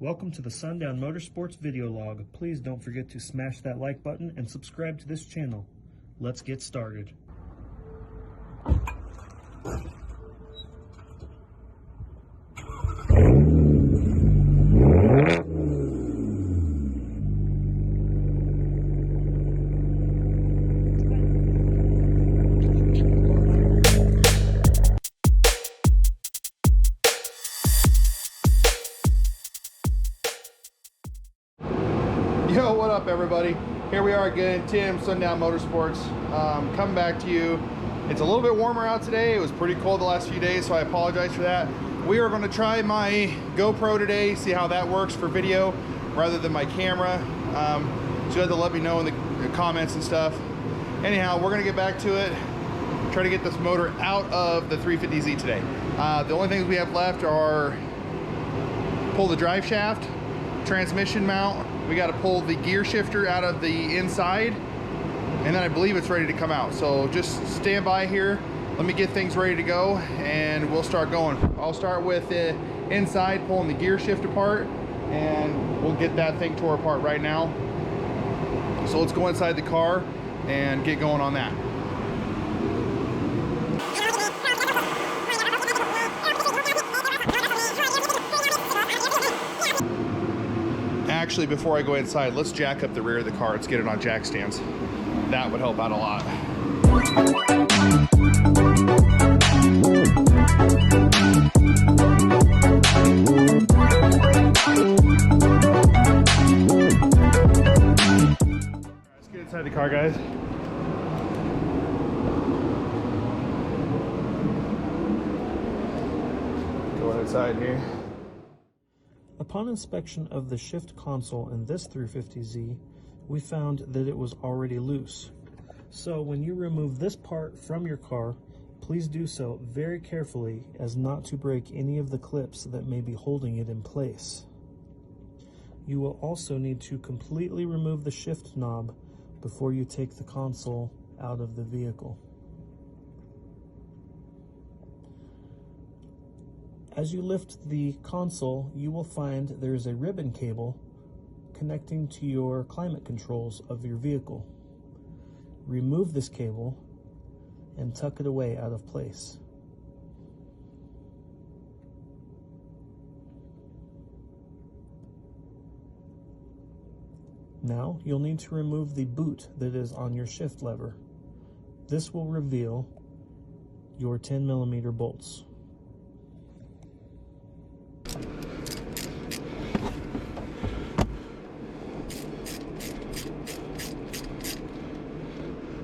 Welcome to the Sundown Motorsports video log. Please don't forget to smash that like button and subscribe to this channel. Let's get started. Yo, what up everybody? Here we are again, Tim, Sundown Motorsports, coming back to you. It's a little bit warmer out today. It was pretty cold the last few days, so I apologize for that. We are going to try my GoPro today, see how that works for video rather than my camera. So you have to let me know in the comments and stuff. Anyhow, we're going to get back to it, try to get this motor out of the 350Z today. The only things we have left are pull the drive shaft, transmission mount. We got to pull the gear shifter out of the inside, and then I believe it's ready to come out. So just stand by here, let me get things ready to go, and we'll start going. I'll start with the inside, pulling the gear shift apart, and we'll get that thing tore apart right now. So let's go inside the car and get going on that. Actually, before I go inside, let's jack up the rear of the car. Let's get it on jack stands. That would help out a lot. Let's get inside the car, guys. Go inside here. Upon inspection of the shift console in this 350Z, we found that it was already loose. So when you remove this part from your car, please do so very carefully as not to break any of the clips that may be holding it in place. You will also need to completely remove the shift knob before you take the console out of the vehicle. As you lift the console, you will find there's a ribbon cable connecting to your climate controls of your vehicle. Remove this cable and tuck it away out of place. Now you'll need to remove the boot that is on your shift lever. This will reveal your 10mm bolts.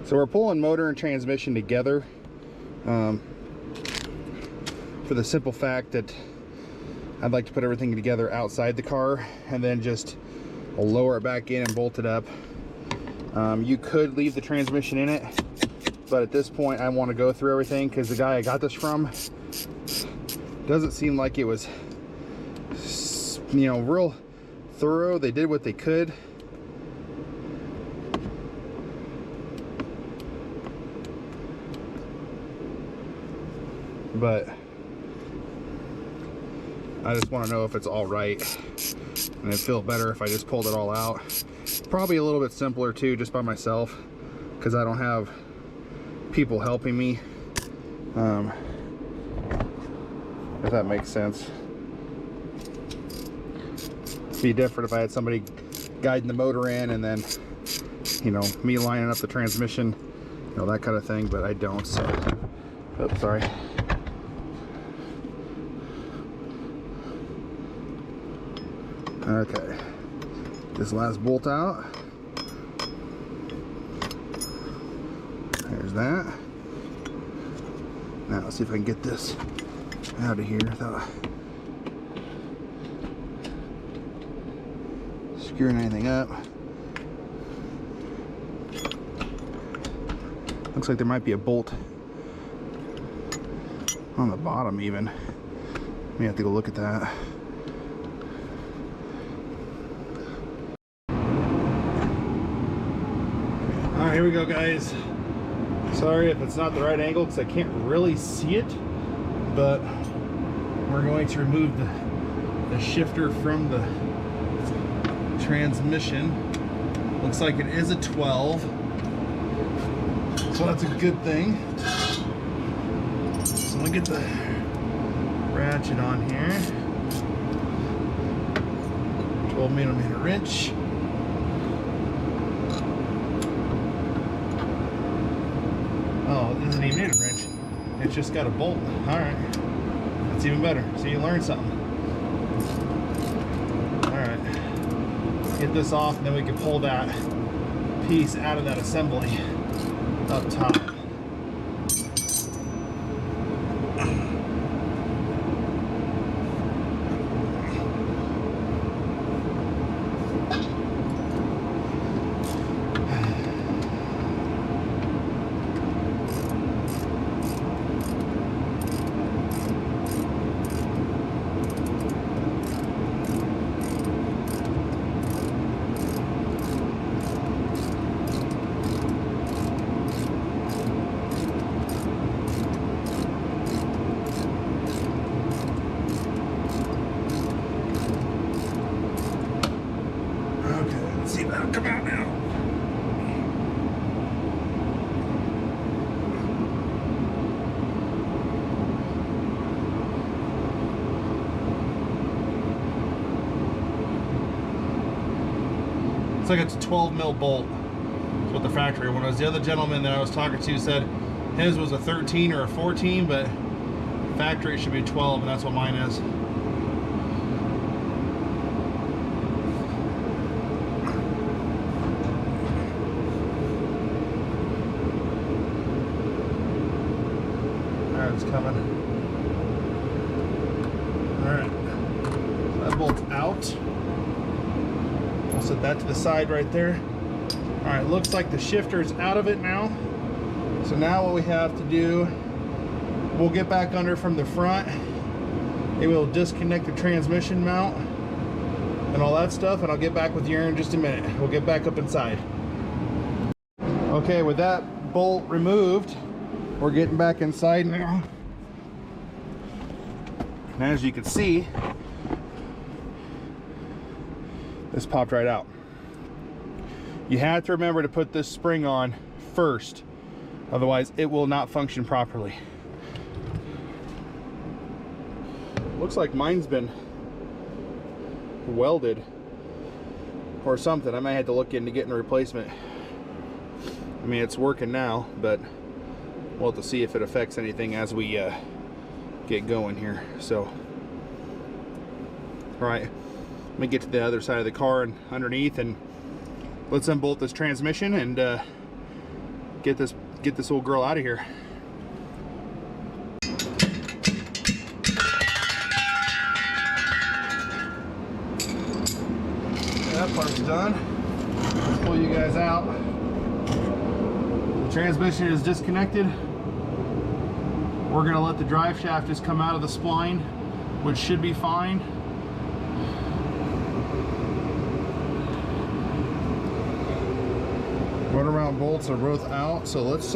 So we're pulling motor and transmission together for the simple fact that I'd like to put everything together outside the car and then just lower it back in and bolt it up. You could leave the transmission in it, but at this point I want to go through everything because the guy I got this from doesn't seem like it was, you know, real thorough. They did what they could. But I just want to know if it's all right, and it'd feel better if I just pulled it all out. Probably a little bit simpler too, just by myself, because I don't have people helping me, if that makes sense. It'd be different if I had somebody guiding the motor in and then, you know, me lining up the transmission, you know, that kind of thing, but I don't. So, oops, sorry. Okay, this last bolt out. There's that. Now let's see if I can get this out of here without screwing anything up. Looks like there might be a bolt on the bottom even. We have to go look at that. Alright, here we go, guys. Sorry if it's not the right angle because I can't really see it, but we're going to remove the the shifter from the transmission. Looks like it is a 12. So that's a good thing. So let me get the ratchet on here. 12mm wrench. Oh, it doesn't even need a wrench. It's just got a bolt. Alright. That's even better. So you learned something. Alright. Get this off and then we can pull that piece out of that assembly up top. See if that'll come out now. Looks like it's a 12mm bolt. That's what the factory one was. The other gentleman that I was talking to said his was a 13 or a 14, but factory should be 12, and that's what mine is. It's coming. Alright. So that bolt's out. I'll set that to the side right there. Alright, looks like the shifter's out of it now. So now what we have to do, we'll get back under from the front. It will disconnect the transmission mount and all that stuff, and I'll get back with you in just a minute. We'll get back up inside. Okay, with that bolt removed, we're getting back inside now. And as you can see, this popped right out. You have to remember to put this spring on first, otherwise it will not function properly. Looks like mine's been welded or something. I might have to look into getting a replacement. I mean, it's working now, but we'll have to see if it affects anything as we get going here. So, all right, let me get to the other side of the car and underneath, and let's unbolt this transmission and get this old girl out of here. That part's done. Let's pull you guys out. The transmission is disconnected. We're going to let the drive shaft just come out of the spline, which should be fine. Run around bolts are both out, so let's